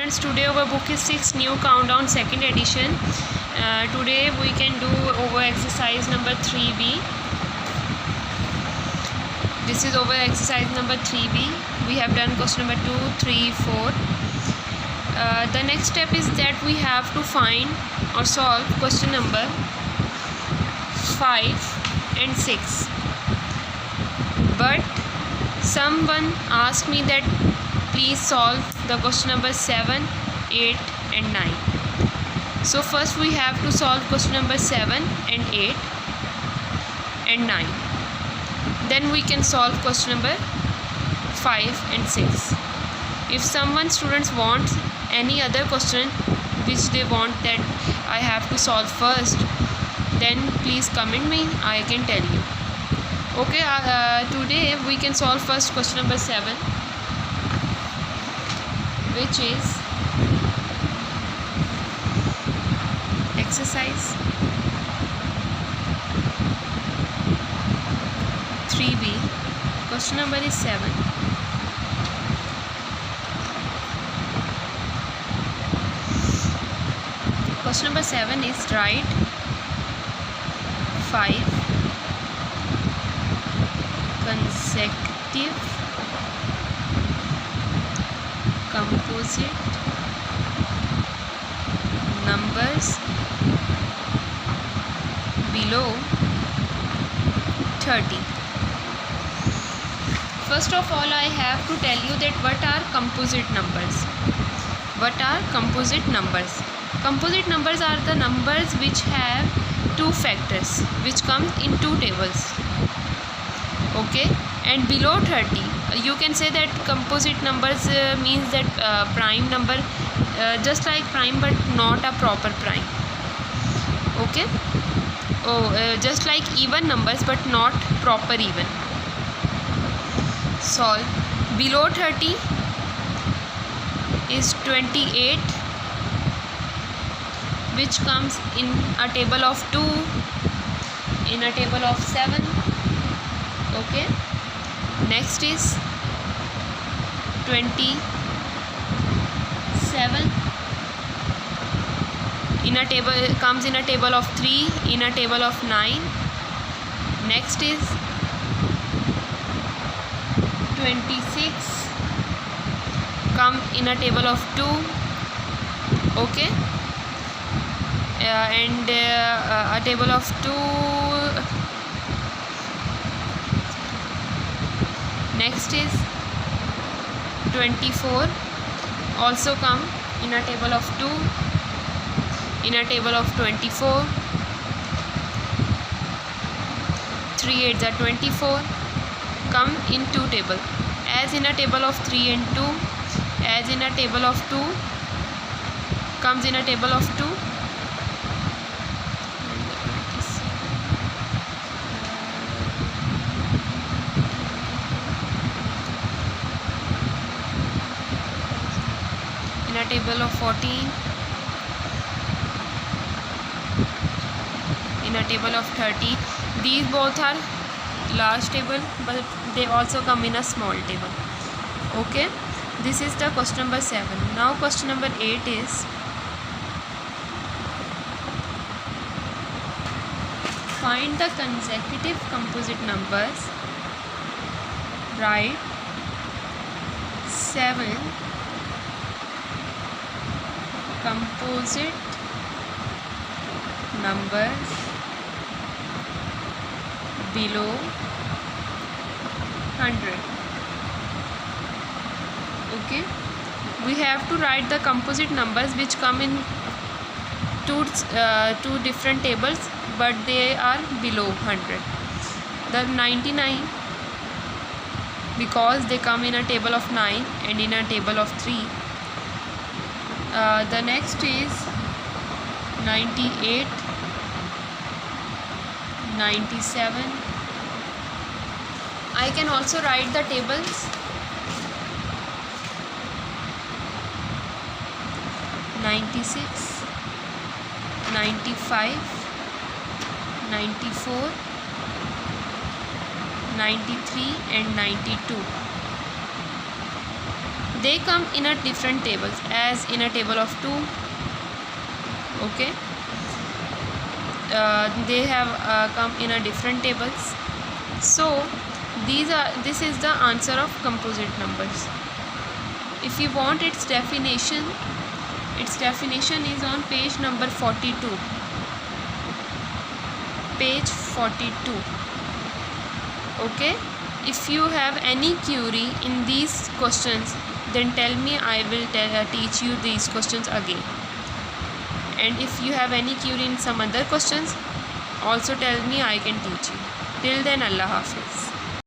students, today our book is 6 New Countdown second edition. Today we can do over exercise number 3b. This is over exercise number 3b. We have done question number 2, 3, 4. The next step is that we have to find or solve question number 5 and 6. But someone asked me that please solve the question number 7, 8 and 9. So first we have to solve question number 7 and 8 and 9. Then we can solve question number 5 and 6. If someone students wants any other question which they want that I have to solve first, then please comment me, I can tell you. Okay, today we can solve first question number 7, which is exercise 3b. Question number is 7. Question number 7 is write 5 consecutive composite numbers below 30. First of all, I have to tell you that what are composite numbers. What are composite numbers? Composite numbers are the numbers which have two factors which come in two tables. Okay, and below 30, you can say that composite numbers means that prime number, just like prime but not a proper prime. Okay, just like even numbers but not proper even. Solve. Below 30 is 28, which comes in a table of 2, in a table of 7. Okay, next is 27 in a table, comes in a table of 3, in a table of 9. Next is 26, come in a table of 2. Okay, and a table of 2. Next is 24, also come in a table of 2, in a table of 24. 3 8s are 24, come in 2 table, as in a table of 3 and 2, as in a table of 2, comes in a table of 2. In a table of 14, in a table of 30. These both are large table, but they also come in a small table. Okay, this is the question number 7. Now question number 8 is find the consecutive composite numbers. Write 7 composite numbers below 100. Okay, we have to write the composite numbers which come in two different tables, but they are below 100. The 99, because they come in a table of 9 and in a table of 3. The next is 98, 97. I can also write the tables. 96, 95, 94, 93 and 92. They come in a different tables, as in a table of 2. Okay, they have come in a different tables. So this is the answer of composite numbers. If you want its definition is on page number 42. Page 42. Okay, if you have any query in these questions, then tell me, I will teach you these questions again. And if you have any query in some other questions, also tell me, I can teach you. Till then, Allah Hafiz.